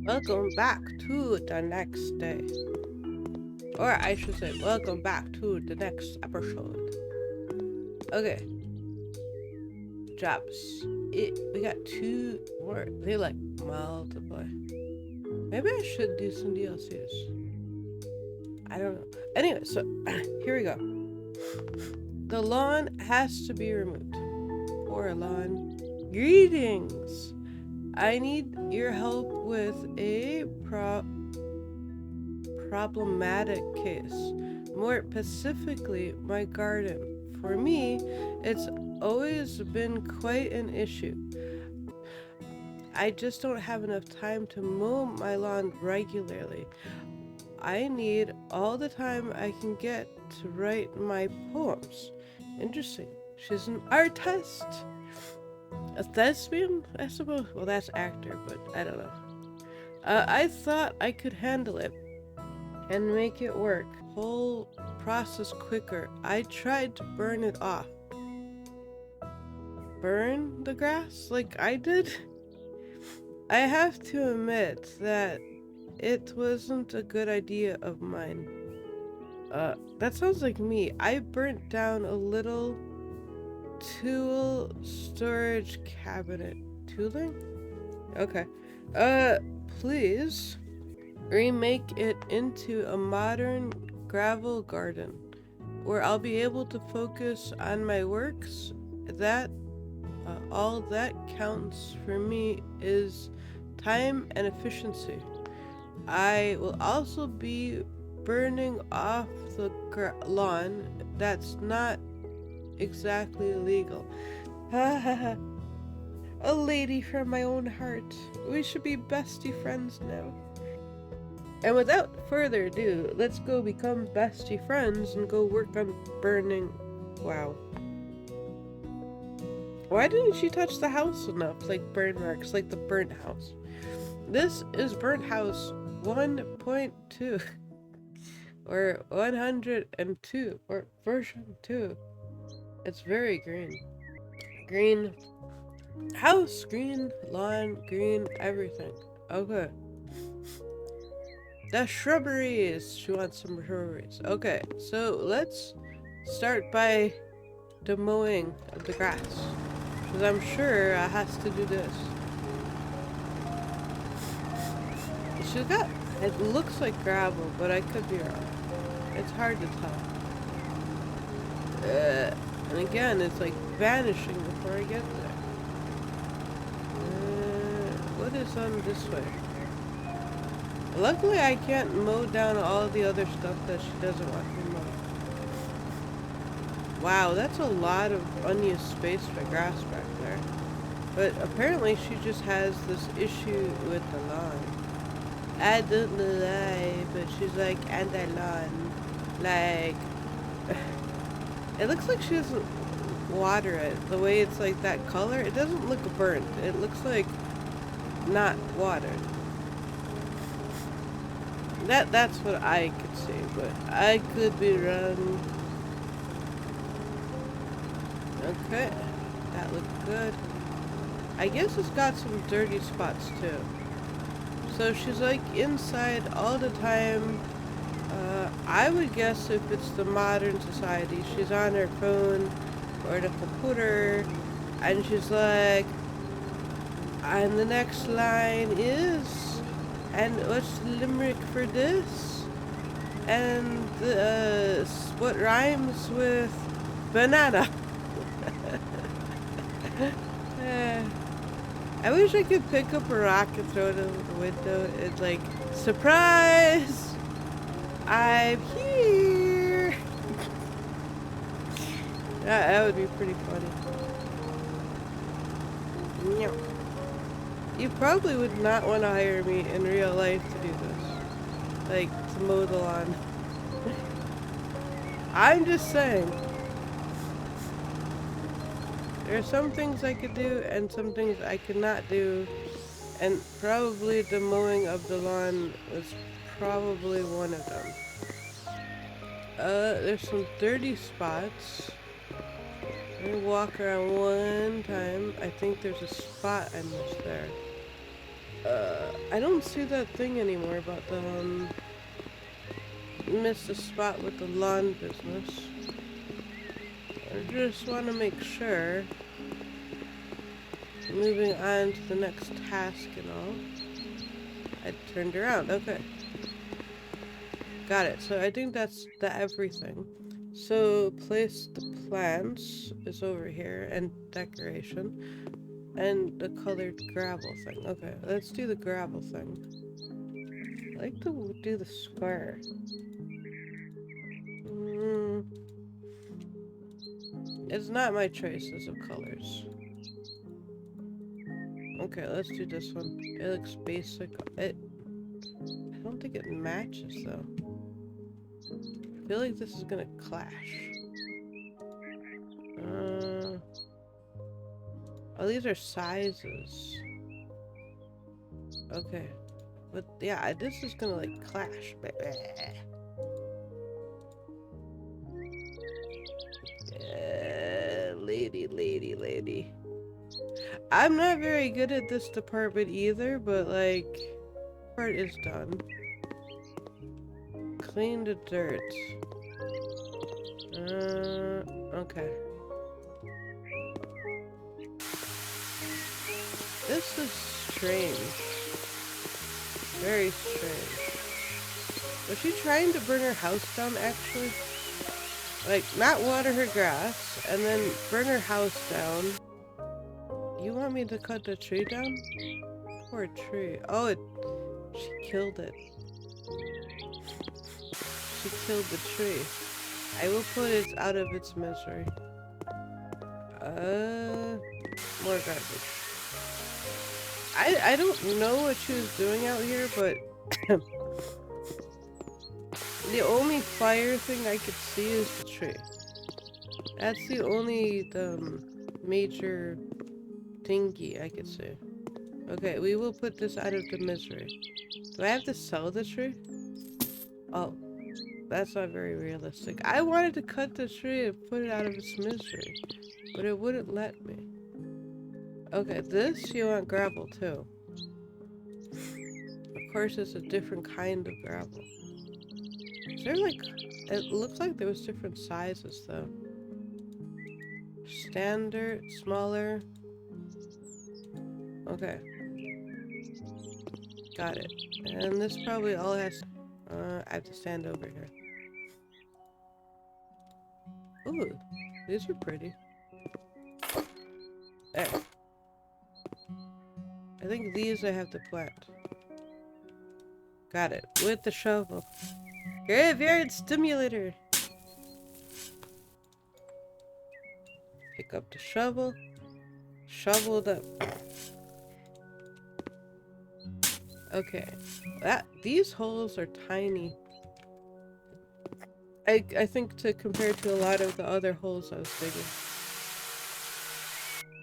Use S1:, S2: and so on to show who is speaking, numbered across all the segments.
S1: Welcome back to the next day. Or I should say, welcome back to the next episode. Okay, jobs. We got two more. They like multiply. Maybe I should do some DLCs. I don't know. Anyway, so here we go. The lawn has to be removed. Poor lawn. Greetings! I need your help with a problematic case. More specifically, my garden. For me, it's always been quite an issue. I just don't have enough time to mow my lawn regularly. I need all the time I can get to write my poems. Interesting. She's an artist. A thespian, I suppose? Well, that's actor, but I don't know. I thought I could handle it and make it work. Whole process quicker. I tried to burn it off. Burn the grass like I did? I have to admit that it wasn't a good idea of mine. That sounds like me. I burnt down a little tool storage cabinet. Tooling? Okay. Please remake it into a modern gravel garden where I'll be able to focus on my works. That all that counts for me is time and efficiency. I will also be burning off the lawn. That's not exactly legal. A lady from my own heart. We should be bestie friends now. And without further ado, let's go become bestie friends and go work on burning. Wow. Why didn't she touch the house enough? Like burn marks, like the burnt house. This is burnt house 1.2 or 102 or version 2. It's very green. Green house, green lawn, green everything. Okay. The shrubberies. She wants some shrubberies. Okay, so let's start by demoing the grass. Because I'm sure I has to do this. She's got, it looks like gravel, but I could be wrong. It's hard to tell. And again, it's like vanishing before I get there. What is on this way? Luckily, I can't mow down all the other stuff that she doesn't want me to mow. Wow, that's a lot of unused space for grass back there. But apparently she just has this issue with the lawn. I don't know why, but she's like, and the lawn. Like, it looks like she doesn't water it. The way it's like that color, it doesn't look burnt. It looks like not watered. That's what I could see, but I could be wrong. Okay, that looked good. I guess it's got some dirty spots too. So she's like inside all the time. I would guess if it's the modern society, she's on her phone or the computer, and she's like, and the next line is, and what's the limerick for this? And what rhymes with banana? I wish I could pick up a rock and throw it over the window. It's like, surprise! I'm here! That would be pretty funny. You probably would not want to hire me in real life to do this. Like, to mow the lawn. I'm just saying. There are some things I could do and some things I could not do. And probably the mowing of the lawn was probably one of them. There's some dirty spots. Let me walk around one time. I think there's a spot I missed there. I don't see that thing anymore about the, missed the spot with the lawn business. I just want to make sure. Moving on to the next task and all. I turned around, okay. Got it, so I think that's the everything. So place the plants is over here, and decoration. And the colored gravel thing. Okay, let's do the gravel thing. I like to do the square. It's not my choices of colors. Okay, let's do this one. It looks basic. I don't think it matches though. I feel like this is gonna clash. Oh, these are sizes. Okay. But yeah, this is gonna like clash. Lady. I'm not very good at this department either, but like, part is done. Clean the dirt. Okay. This is strange. Very strange. Was she trying to burn her house down, actually? Like, not water her grass, and then burn her house down. You want me to cut the tree down? Poor tree. Oh, she killed it. She killed the tree. I will put it out of its misery. More garbage. I don't know what she was doing out here, but the only fire thing I could see is the tree. That's the only major thingy I could see. Okay, we will put this out of the misery. Do I have to sell the tree? Oh, that's not very realistic. I wanted to cut the tree and put it out of its misery, but it wouldn't let me. Okay, this you want gravel too. Of course, it's a different kind of gravel. Is there like... It looks like there was different sizes though. Standard, smaller. Okay. Got it. And this probably all has... I have to stand over here. Ooh, these are pretty. There. I think these I have to plant. Got it. With the shovel. Graveyard stimulator! Pick up the shovel. Shovel it up. Okay. These holes are tiny. I think to compare to a lot of the other holes I was digging.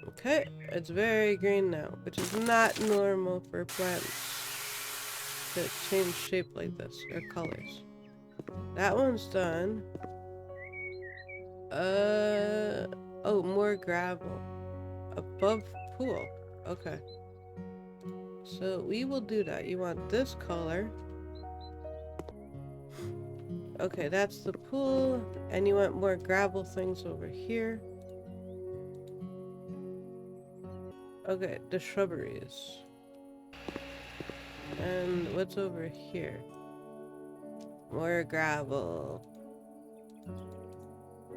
S1: Okay, it's very green now, which is not normal for plants to change shape like this, or colors. That one's done. Oh, more gravel. Above pool. Okay. So we will do that. You want this color. Okay, that's the pool. And you want more gravel things over here. Okay, the shrubberies. And what's over here? More gravel.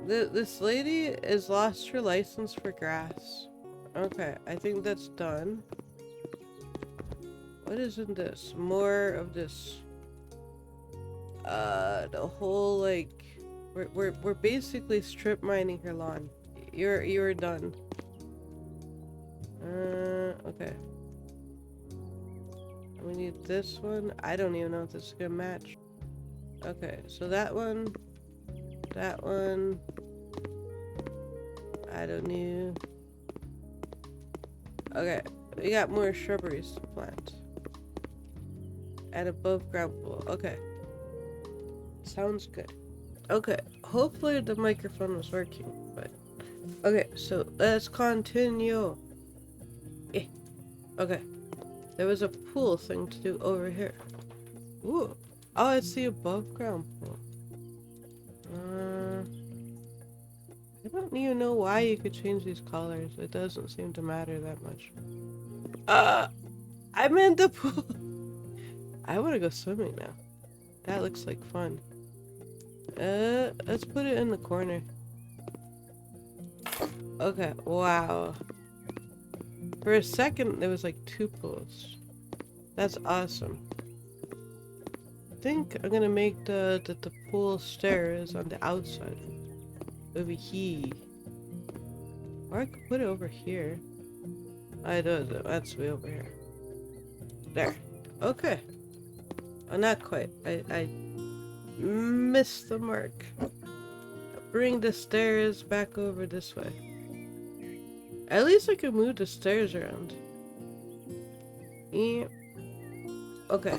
S1: This lady has lost her license for grass. Okay, I think that's done. What is in this? More of this. The whole like, we're basically strip mining her lawn. You're done. Okay. We need this one. I don't even know if this is gonna match. Okay, so that one. That one. I don't know. Okay, we got more shrubberies to plant. And above ground pool. Okay. Sounds good. Okay, hopefully the microphone was working, but... Okay, so let's continue. Okay. There was a pool thing to do over here. Ooh. Oh, it's the above ground pool. I don't even know why you could change these colors. It doesn't seem to matter that much. I'm in the pool. I want to go swimming now. That looks like fun. Let's put it in the corner. Okay, wow. For a second, there was like 2 pools. That's awesome. I think I'm gonna make the pool stairs on the outside. Over here. Or I could put it over here. I don't know, that's way over here. There. Okay. Oh, not quite. I missed the mark. Bring the stairs back over this way. At least I can move the stairs around. Yeah. Okay.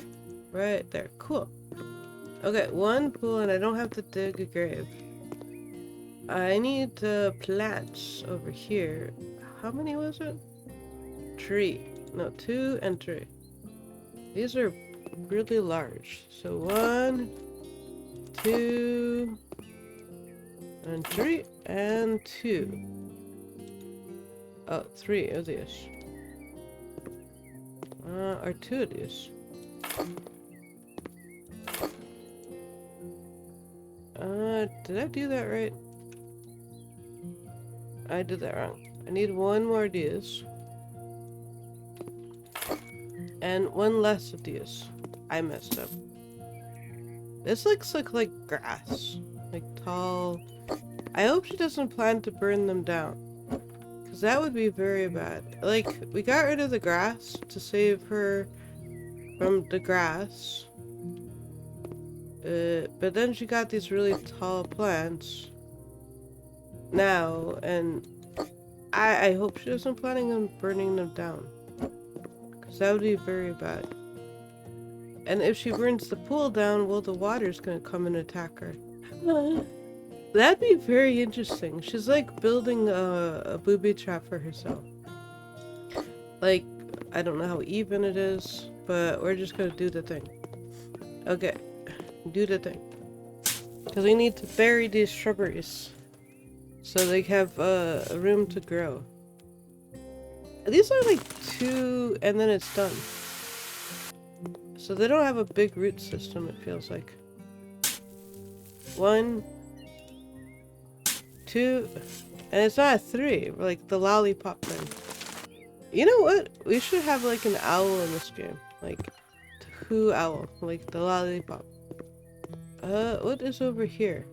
S1: Right there. Cool. Okay, 1 pool and I don't have to dig a grave. I need plants over here. How many was it? 3. No, 2 and 3. These are really large. So 1, 2, and 3, and 2. Oh, 3 of these. Or 2 of these. Did I do that right? I did that wrong. I need 1 more of these. And 1 less of these. I messed up. This looks like grass. Like tall. I hope she doesn't plan to burn them down. Because that would be very bad. Like, we got rid of the grass to save her from the grass. But then she got these really tall plants. Now, and I hope she doesn't planning on burning them down. Because that would be very bad. And if she burns the pool down, well, the water's gonna come and attack her. That'd be very interesting. She's like building a booby trap for herself. Like, I don't know how even it is, but we're just gonna do the thing. Okay, do the thing. Because we need to bury these shrubberies so they have a room to grow. These are like 2 and then it's done. So they don't have a big root system, it feels like. 1, 2, and it's not a 3, like the lollipop thing. You know what? We should have like an owl in this game. Like, who owl? Like the lollipop. What is over here?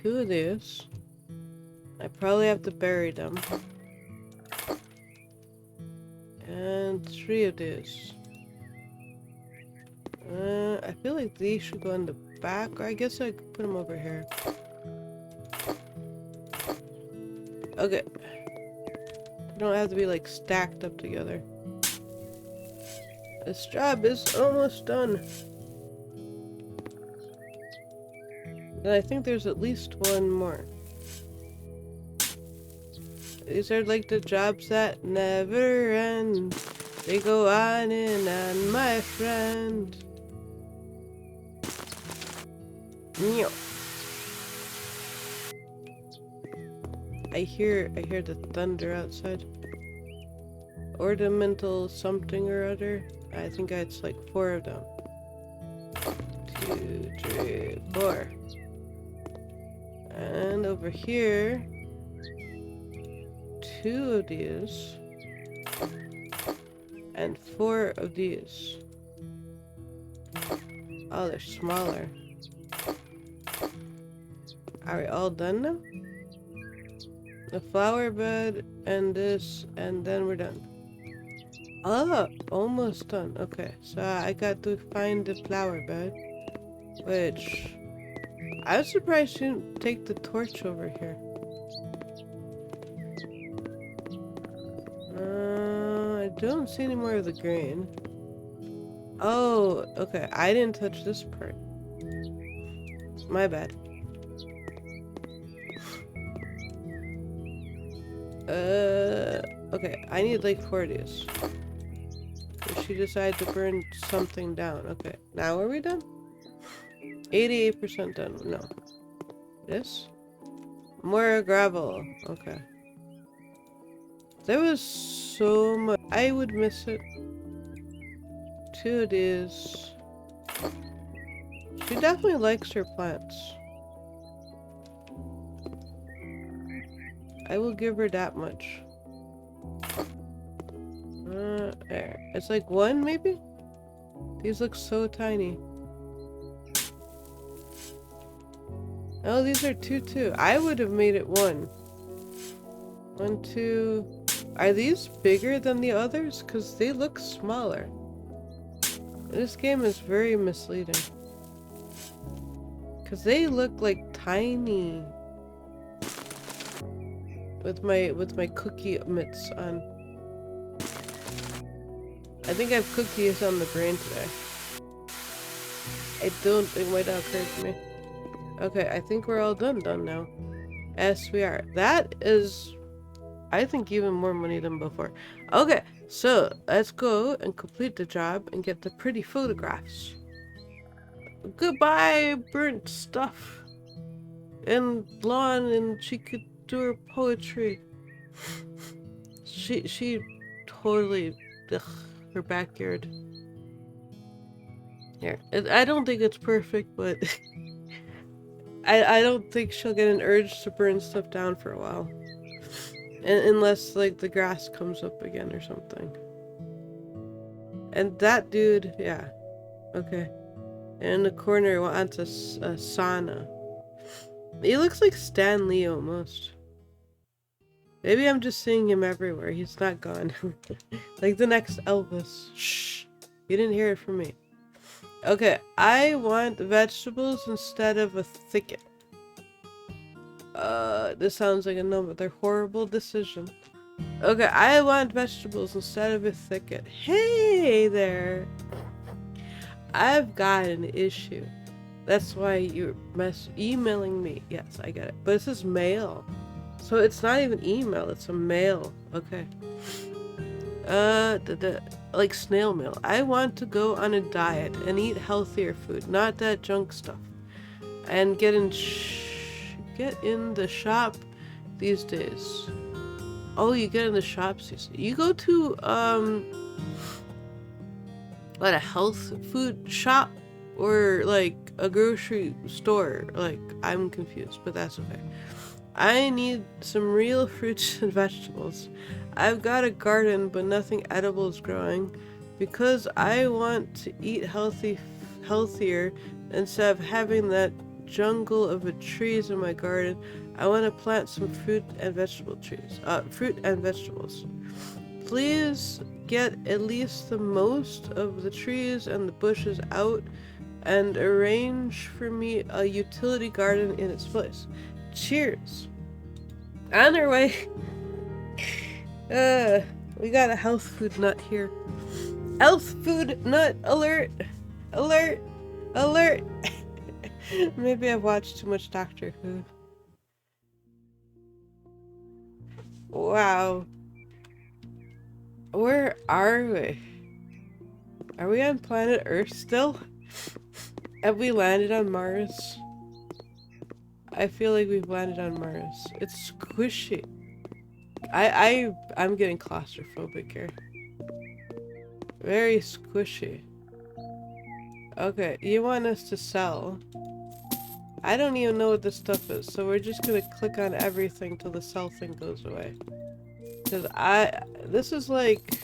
S1: 2 of these. I probably have to bury them. And 3 of these. I feel like these should go in the back, or I guess I could put them over here. Okay. They don't have to be like stacked up together. This job is almost done. And I think there's at least 1 more. These are like the jobs that never end. They go on and on, my friend. I hear the thunder outside. Ornamental something or other. I think it's like 4 of them. 2, 3, 4. And over here, 2 of these. And 4 of these. Oh, they're smaller. Are we all done now? The flower bed and this, and then we're done. Oh, almost done. Okay, so I got to find the flower bed, which I was surprised she didn't take the torch over here. I don't see any more of the grain. Oh, okay. I didn't touch this part. My bad. Okay. I need like 4 of these. she decided to burn something down. Okay, now are we done? 88% done. No. This? More gravel. Okay. There was so much. I would miss it. 2 days. She definitely likes her plants. I will give her that much. There. It's like 1 maybe? These look so tiny. Oh, these are 2 too. I would have made it 1. 1, 2. Are these bigger than the others? Because they look smaller. This game is very misleading. Because they look like tiny. With my cookie mitts on. I think I have cookies on the brain today. I don't think my dog heard me. Okay, I think we're all done now. Yes, we are. That is, I think, even more money than before. Okay, so let's go and complete the job and get the pretty photographs. Goodbye, burnt stuff. And lawn, and she could do her poetry. She totally, ugh, her backyard. Here, I don't think it's perfect, but I don't think she'll get an urge to burn stuff down for a while. Unless, like, the grass comes up again or something. And that dude, yeah. Okay. And in the corner wants a sauna. He looks like Stan Lee almost. Maybe I'm just seeing him everywhere. He's not gone. Like the next Elvis. Shh. You didn't hear it from me. Okay, I want vegetables instead of a thicket. This sounds like another horrible decision. Okay, I want vegetables instead of a thicket. Hey there! I've got an issue. That's why you're emailing me. Yes, I get it. But this is mail. So it's not even email, it's a mail. Okay. Like snail mail. I want to go on a diet and eat healthier food, not that junk stuff. And get in the shop these days. Oh, you get in the shops these days. You go to what, a health food shop or like a grocery store? Like, I'm confused, but that's okay. I need some real fruits and vegetables. I've got a garden, but nothing edible is growing because I want to eat healthier instead of having that jungle of trees in my garden. I want to plant some fruit and vegetables. Please get at least the most of the trees and the bushes out and arrange for me a utility garden in its place. Cheers. On our way. We got a health food nut here. Health food nut alert. Alert. Alert. Maybe I've watched too much Doctor Who. Wow. Where are we? Are we on planet Earth still? Have we landed on Mars? I feel like we've landed on Mars. It's squishy. I'm getting claustrophobic here. Very squishy. Okay, you want us to sell. I don't even know what this stuff is, so we're just gonna click on everything till the sell thing goes away. Cause this is like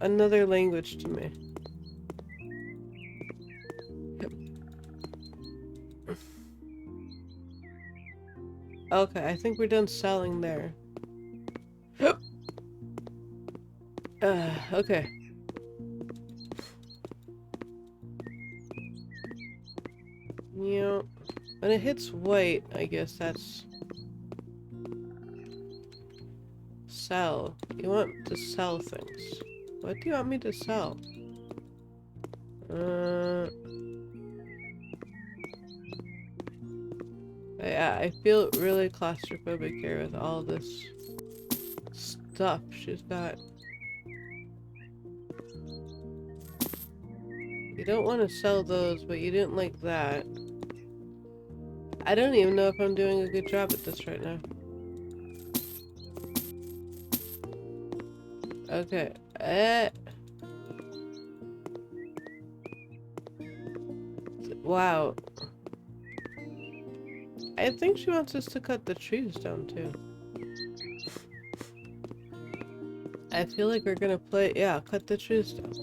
S1: another language to me. Okay, I think we're done selling there. Okay. You know, when it hits white, I guess that's... Sell. You want to sell things. What do you want me to sell? Yeah, I feel really claustrophobic here with all this stuff she's got. You don't want to sell those, but you didn't like that. I don't even know if I'm doing a good job at this right now. Okay. Wow. I think she wants us to cut the trees down too. I feel like we're gonna play. Yeah, cut the trees down.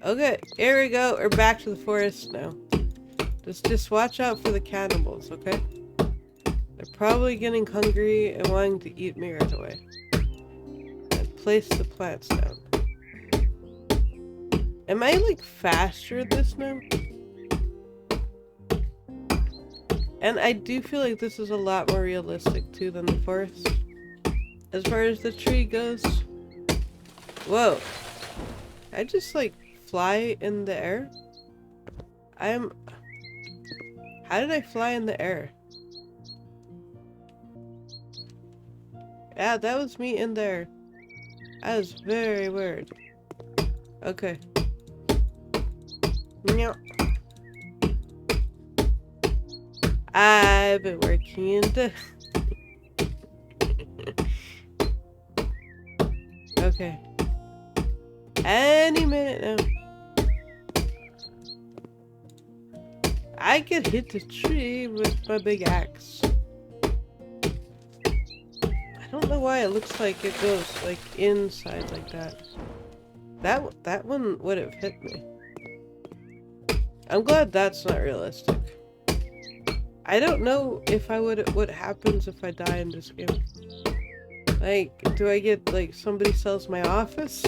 S1: Okay, here we go. We're back to the forest now. Just watch out for the cannibals, okay? They're probably getting hungry and wanting to eat me right away. And place the plants down. Am I like faster at this now? And I do feel like this is a lot more realistic too than the forest. As far as the tree goes. Whoa. I just like fly in the air? How did I fly in the air? Yeah, that was me in there. That was very weird. Okay. Meow. I've been working in the... Okay. Any minute now. I could hit the tree with my big axe. I don't know why it looks like it goes like inside like that. That one would have hit me. I'm glad that's not realistic. I don't know if what happens if I die in this game. Like, do I get like somebody sells my office?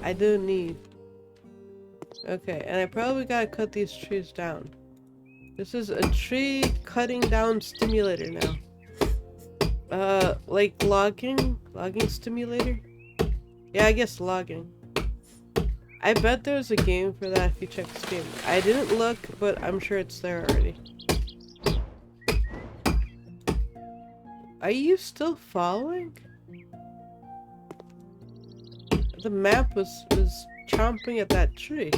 S1: I do need. Okay, and I probably gotta cut these trees down. This is a tree cutting down stimulator now. Like logging stimulator? Yeah, I guess logging. I bet there's a game for that if you check Steam. I didn't look, but I'm sure it's there already. Are you still following? The map was chomping at that tree.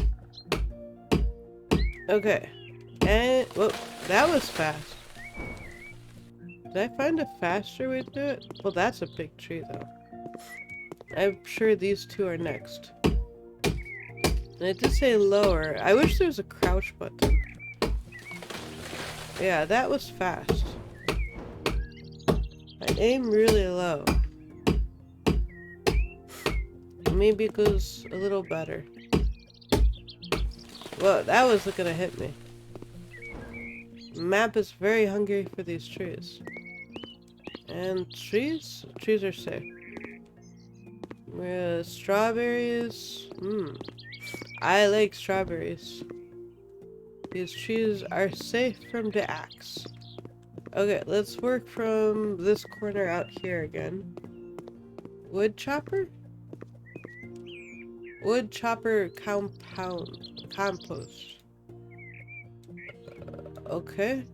S1: Okay. And, well, that was fast. Did I find a faster way to do it? Well, that's a big tree, though. I'm sure these two are next. And it did say lower. I wish there was a crouch button. Yeah, that was fast. I aim really low. Maybe it goes a little better. Well, that was gonna hit me. Map is very hungry for these trees. And trees? Trees are safe. Strawberries. I like strawberries. These trees are safe from the axe. Okay, let's work from this corner out here again. Wood chopper? Wood chopper compost. Okay.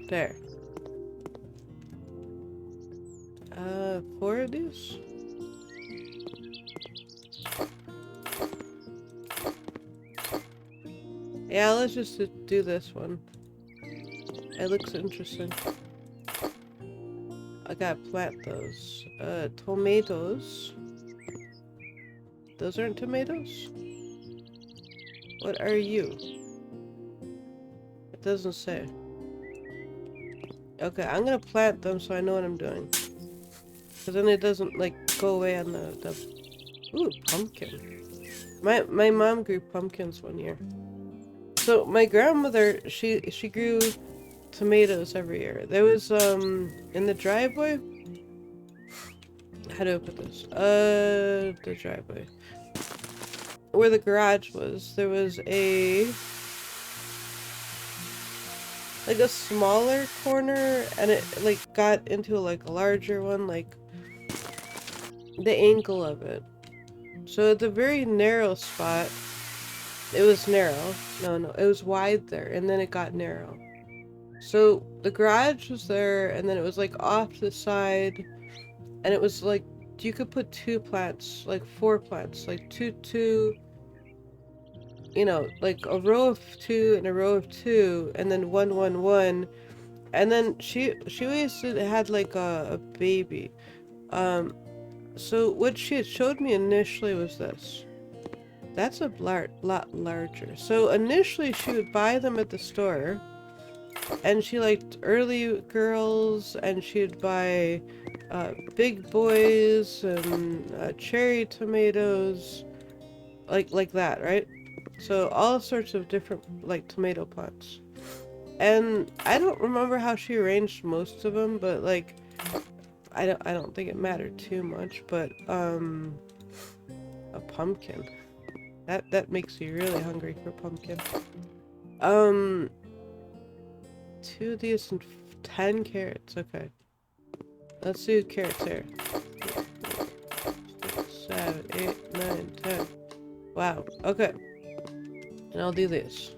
S1: There. 4 of these? Yeah, let's just do this one. It looks interesting. I gotta plant those. Tomatoes. Those aren't tomatoes? What are you? It doesn't say. Okay, I'm gonna plant them so I know what I'm doing. Because then it doesn't, like, go away on the... Ooh, pumpkin. My mom grew pumpkins one year. So, my grandmother, she grew tomatoes every year. There was, in the driveway... How do I put this? The driveway. Where the garage was, there was like a smaller corner, and it like got into like a larger one, like the angle of it. So at the very narrow spot, it was narrow. No, it was wide there, and then it got narrow. So the garage was there, and then it was like off to the side, and it was like you could put two plants, like four plants, like two, like a row of two and a row of two, and then one, and then she always had like a baby. Um, so what she had showed me initially was this. That's a lot larger. So initially she would buy them at the store, and she liked early girls, and she'd buy big boys and cherry tomatoes, like that, right? So all sorts of different like tomato plants. And I don't remember how she arranged most of them, but like I don't think it mattered too much. But a pumpkin, that makes me really hungry for pumpkin. Um, two of these and 10 carrots. Okay, let's do carrots here. 6, 7, 8, 9, 10. Wow. Okay, and I'll do this.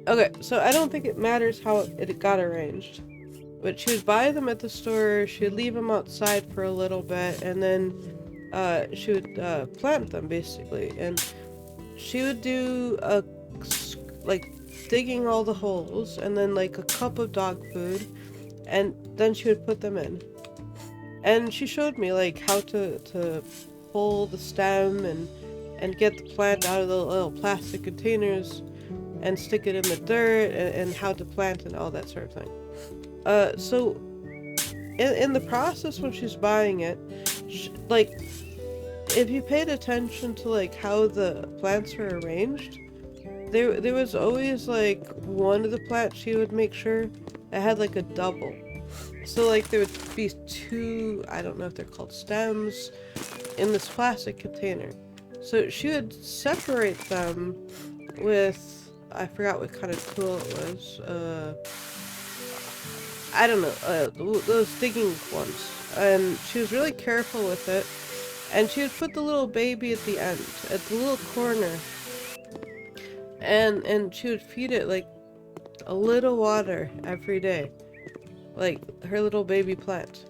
S1: Okay, so I don't think it matters how it got arranged. But she would buy them at the store, she would leave them outside for a little bit, and then she would plant them basically. And she would do like digging all the holes, and then like a cup of dog food, and then she would put them in. And she showed me like how to pull the stem and get the plant out of the little plastic containers and stick it in the dirt, and how to plant and all that sort of thing. So in the process when she's buying it, like if you paid attention to like how the plants were arranged, there was always like one of the plants she would make sure it had like a double. So like there would be two, I don't know if they're called stems, in this plastic container. So she would separate them with, I forgot what kind of tool it was. I don't know, those digging ones. And she was really careful with it. And she would put the little baby at the end, at the little corner. And she would feed it like a little water every day. Like her little baby plant.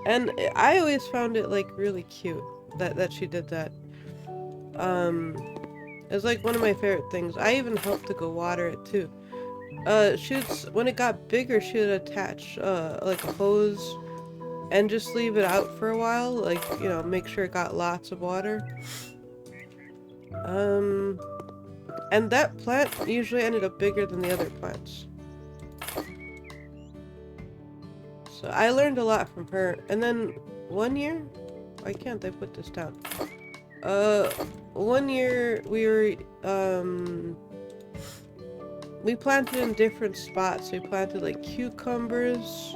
S1: And I always found it like really cute that she did that. It was like one of my favorite things. I even helped to go water it too. When it got bigger, she would attach like a hose and just leave it out for a while, like, make sure it got lots of water. And that plant usually ended up bigger than the other plants. So I learned a lot from her. And then one year, why can't I put this down? One year we planted in different spots. We planted like cucumbers.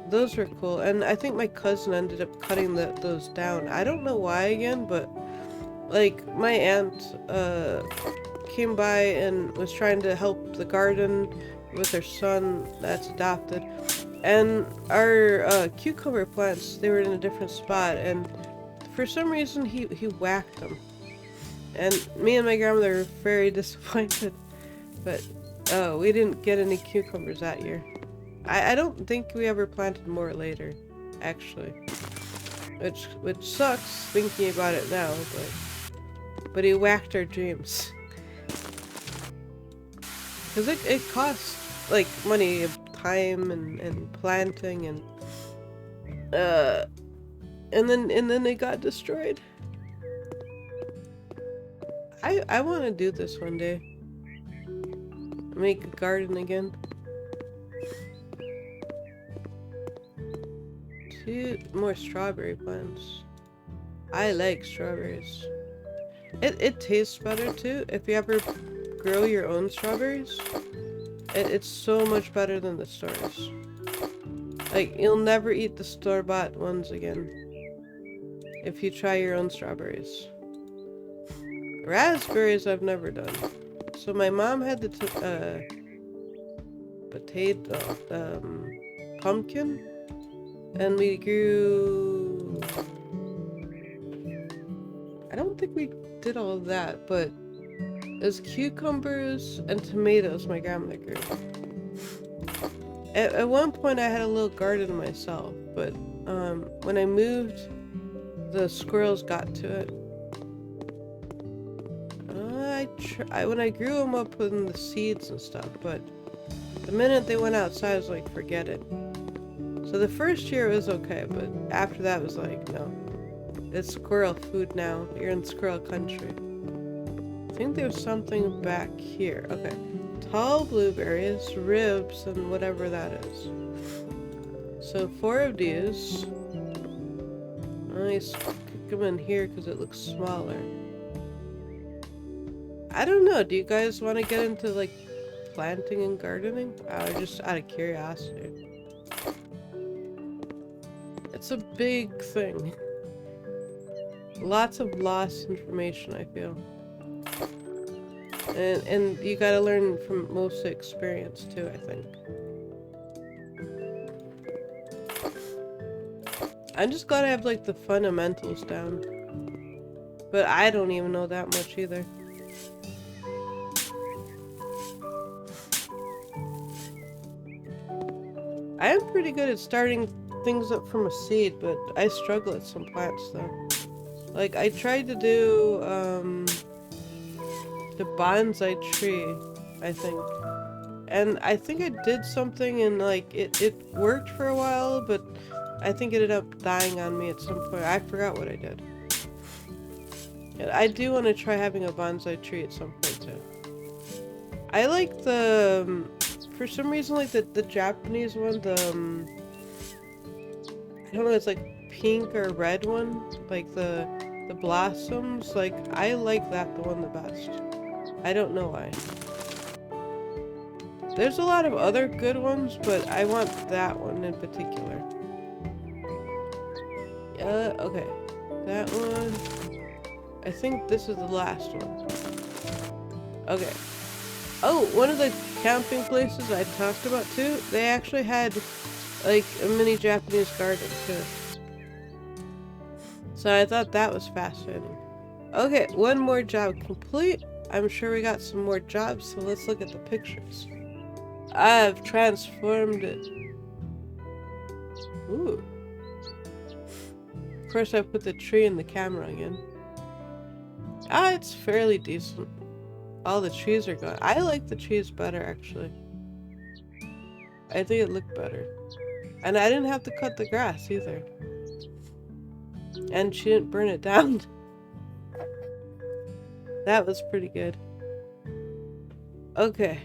S1: Those were cool. And I think my cousin ended up cutting those down. I don't know why again, but like my aunt came by and was trying to help the garden with her son that's adopted. And our cucumber plants, they were in a different spot, and for some reason he whacked them. And me and my grandmother were very disappointed. But we didn't get any cucumbers that year. I don't think we ever planted more later, actually. Which sucks thinking about it now, but he whacked our dreams. Because it costs like money, time and planting and then it got destroyed. I want to do this one day. Make a garden again. 2 more strawberry plants. I like strawberries. It tastes better too if you ever grow your own strawberries. It's so much better than the stores. Like, you'll never eat the store-bought ones again if you try your own strawberries. Raspberries I've never done. So my mom had the pumpkin, and we grew. I don't think we did all of that, but There's cucumbers and tomatoes my grandmother grew. At one point I had a little garden myself, but when I moved, the squirrels got to it. When I grew them up with the seeds and stuff, but the minute they went outside, I was like, forget it. So the first year was okay, but after that was like, no. It's squirrel food now. You're in squirrel country. I think there's something back here. Okay. Tall blueberries, ribs, and whatever that is. So 4 of these. I stick them in here because it looks smaller. I don't know. Do you guys want to get into like planting and gardening? Just out of curiosity. It's a big thing. Lots of lost information, I feel. And you gotta learn from most experience too, I think. I'm just glad I have like the fundamentals down. But I don't even know that much either. I am pretty good at starting things up from a seed, but I struggle at some plants though. Like I tried to do the bonsai tree, I think. And I think I did something and like it worked for a while, but I think it ended up dying on me at some point. I forgot what I did. And I do want to try having a bonsai tree at some point too. I like the for some reason like the Japanese one, I don't know, it's like pink or red one, like the blossoms, like I like that the one the best. I don't know why. There's a lot of other good ones, but I want that one in particular. Okay. That one. I think this is the last one. Okay. Oh, one of the camping places I talked about too, they actually had like a mini Japanese garden too. So I thought that was fascinating. Okay, one more job complete. I'm sure we got some more jobs, so let's look at the pictures. I've transformed it. Ooh. Of course I put the tree in the camera again. It's fairly decent. All the trees are gone. I like the trees better, actually. I think it looked better. And I didn't have to cut the grass, either. And she didn't burn it down. That was pretty good. Okay.